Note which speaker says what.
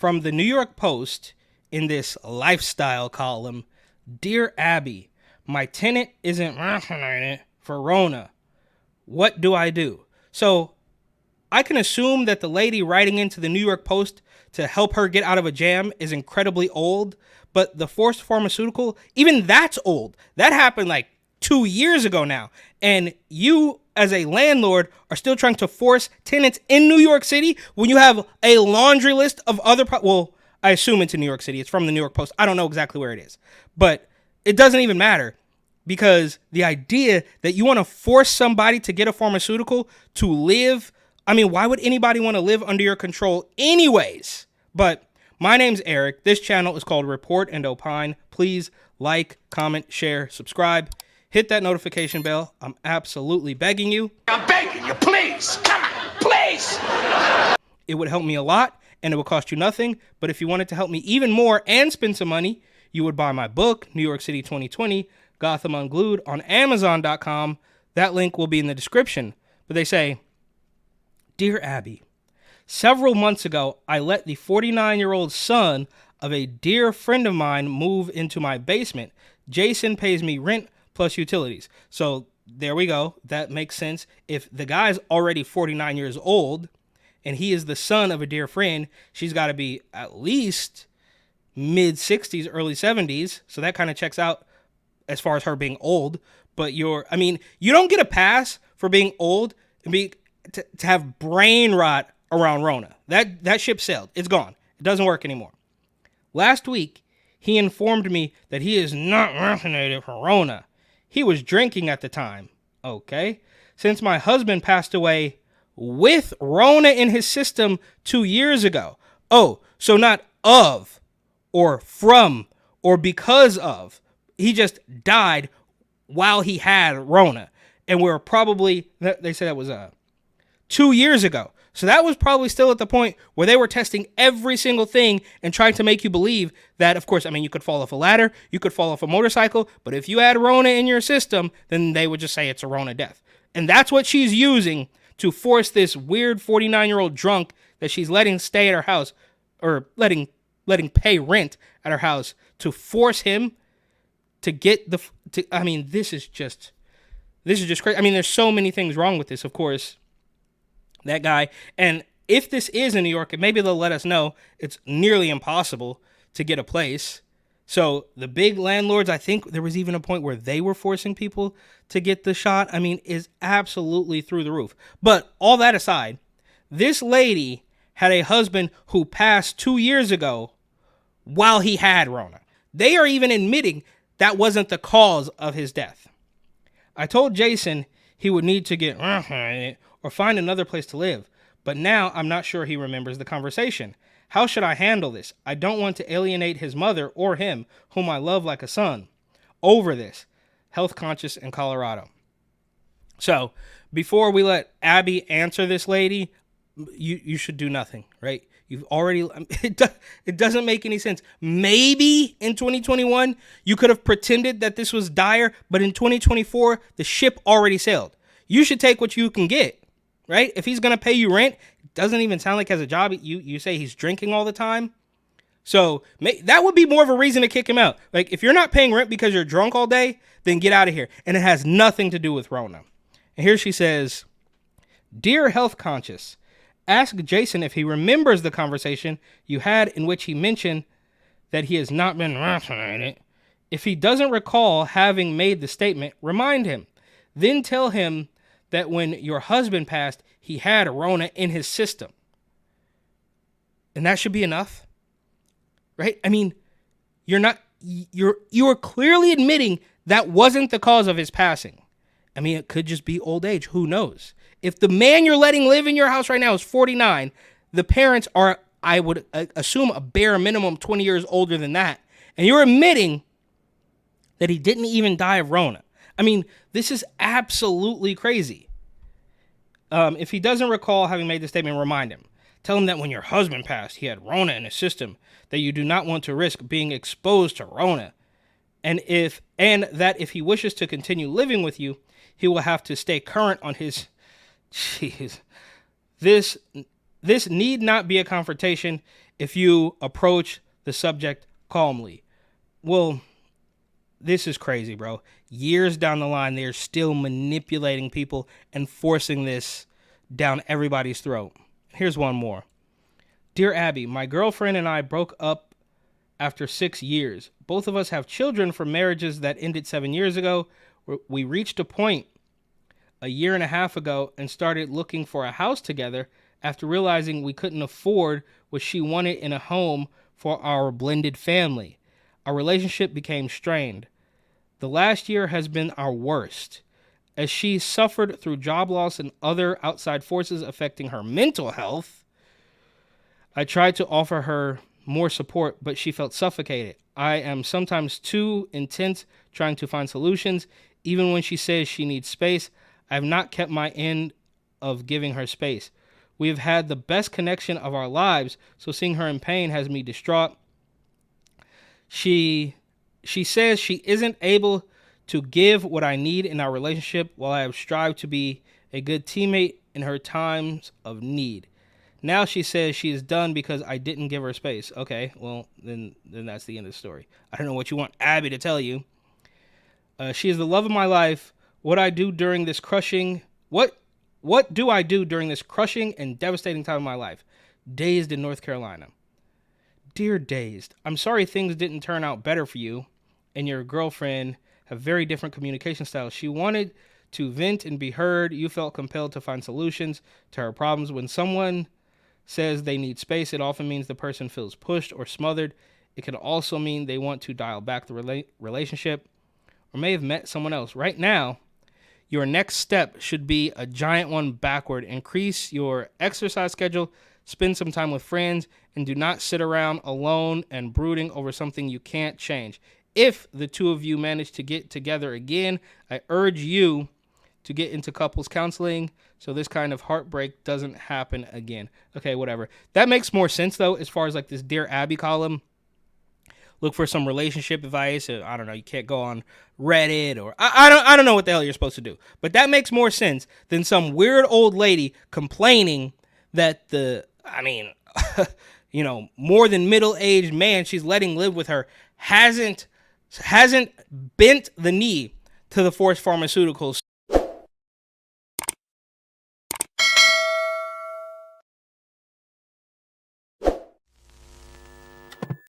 Speaker 1: from the New York Post in this lifestyle column. Dear Abby, my tenant isn't vaccinated for Rona. What do I do? So I can assume that the lady writing into the New York Post to help her get out of a jam is incredibly old, but the forced pharmaceutical, even that's old. That happened like 2 years ago now. And you, as a landlord, are still trying to force tenants in New York City when you have a laundry list of other, well, I assume it's in New York City. It's from the New York Post. I don't know exactly where it is, but it doesn't even matter, because the idea that you want to force somebody to get a pharmaceutical to live, I mean, why would anybody want to live under your control anyways? But my name's Eric. This channel is called Report and Opine. Please like, comment, share, subscribe. Hit that notification bell. I'm absolutely begging you.
Speaker 2: I'm begging you, please. Come on, please.
Speaker 1: It would help me a lot, and it would cost you nothing. But if you wanted to help me even more and spend some money, you would buy my book, New York City 2020, Gotham Unglued, on Amazon.com. That link will be in the description. But they say, Dear Abby, several months ago, I let the 49-year-old son of a dear friend of mine move into my basement. Jason pays me rent plus utilities. So there we go. That makes sense. If the guy's already 49 years old and he is the son of a dear friend, she's got to be at least mid 60s, early 70s. So that kind of checks out as far as her being old. But you don't get a pass for being old and to have brain rot around Rona. That ship sailed. It's gone. It doesn't work anymore. Last week, he informed me that he is not vaccinated for Rona. He was drinking at the time. Okay. Since my husband passed away with Rona in his system 2 years ago. Oh, so not of or from or because of. He just died while he had Rona. And we're probably, they said that was 2 years ago. So that was probably still at the point where they were testing every single thing and trying to make you believe that, of course, you could fall off a ladder, you could fall off a motorcycle, but if you had Rona in your system, then they would just say it's a Rona death. And that's what she's using to force this weird 49-year-old drunk that she's letting stay at her house, or letting pay rent at her house, to force him to get this is just crazy. There's so many things wrong with this, of course. That guy, and if this is in New York, maybe they'll let us know. It's nearly impossible to get a place. So the big landlords, I think there was even a point where they were forcing people to get the shot. Is absolutely through the roof. But all that aside, this lady had a husband who passed 2 years ago while he had Rona. They are even admitting that wasn't the cause of his death. I told Jason he would need to get or find another place to live, but now I'm not sure he remembers the conversation. How should I handle this? I don't want to alienate his mother or him, whom I love like a son, over this. Health conscious in Colorado. So before we let Abby answer this lady, you should do nothing, right? You've already, it doesn't make any sense. Maybe in 2021, you could have pretended that this was dire, but in 2024, the ship already sailed. You should take what you can get, right? If he's going to pay you rent, it doesn't even sound like he has a job. You say he's drinking all the time. So that would be more of a reason to kick him out. Like, if you're not paying rent because you're drunk all day, then get out of here. And it has nothing to do with Rona. And here she says, Dear Health Conscious, ask Jason if he remembers the conversation you had in which he mentioned that he has not been vaccinated. If he doesn't recall having made the statement, remind him. Then tell him that when your husband passed, he had Rona in his system. And that should be enough, right? You're clearly admitting that wasn't the cause of his passing. It could just be old age. Who knows? If the man you're letting live in your house right now is 49, the parents are, I would assume, a bare minimum 20 years older than that. And you're admitting that he didn't even die of Rona. This is absolutely crazy. If he doesn't recall having made the statement, remind him. Tell him that when your husband passed, he had Rona in his system, that you do not want to risk being exposed to Rona. And that if he wishes to continue living with you, he will have to stay current on his... Jeez. This need not be a confrontation. if you approach the subject calmly. Well, this is crazy, bro. Years down the line, they're still manipulating people and forcing this down everybody's throat. Here's one more. Dear Abby, my girlfriend and I broke up after 6 years. Both of us have children from marriages that ended 7 years ago. We reached a point a year and a half ago and started looking for a house together after realizing we couldn't afford what she wanted in a home for our blended family. Our relationship became strained. The last year has been our worst, as she suffered through job loss and other outside forces affecting her mental health. I tried to offer her more support, but she felt suffocated. I am sometimes too intense trying to find solutions. Even when she says she needs space, I have not kept my end of giving her space. We have had the best connection of our lives, so seeing her in pain has me distraught. She says she isn't able to give what I need in our relationship while I have strived to be a good teammate in her times of need. Now she says she is done because I didn't give her space. Okay, well, then that's the end of the story. I don't know what you want Abby to tell you. She is the love of my life. What do I do during this crushing and devastating time of my life? Dazed in North Carolina. Dear Dazed, I'm sorry things didn't turn out better for you and your girlfriend have very different communication styles. She wanted to vent and be heard. You felt compelled to find solutions to her problems. When someone says they need space, it often means the person feels pushed or smothered. It can also mean they want to dial back the relationship or may have met someone else. Right now, your next step should be a giant one backward. Increase your exercise schedule, spend some time with friends, and do not sit around alone and brooding over something you can't change. If the two of you manage to get together again, I urge you to get into couples counseling so this kind of heartbreak doesn't happen again. Okay, whatever. That makes more sense, though, as far as like this Dear Abby column. Look for some relationship advice. I don't know. You can't go on Reddit or I don't know what the hell you're supposed to do. But that makes more sense than some weird old lady complaining that more than middle-aged man she's letting live with her hasn't bent the knee to the forced pharmaceuticals